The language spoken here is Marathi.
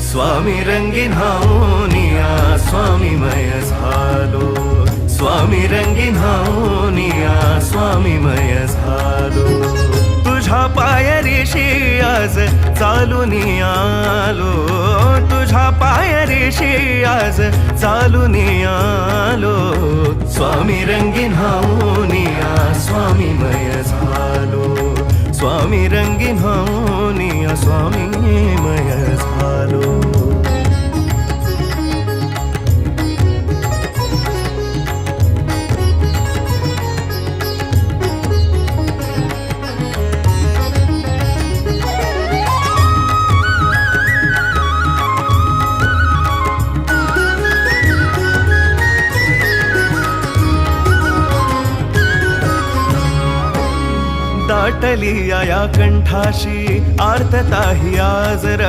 स्वामी रंगीन हावनिया स्वामीमय झालो, स्वामी रंगीन हावनिया स्वामीमय झालो. तुझ्या पायरीशी आज चालून आलो, तुझ्या पायरीशी आज चालून आलो. स्वामी रंगीन हावनिया स्वामीमय झालो, स्वामी रंगीन हावनिया स्वामीमय झालो. दाटली या कंठाशी आर्तता ही आज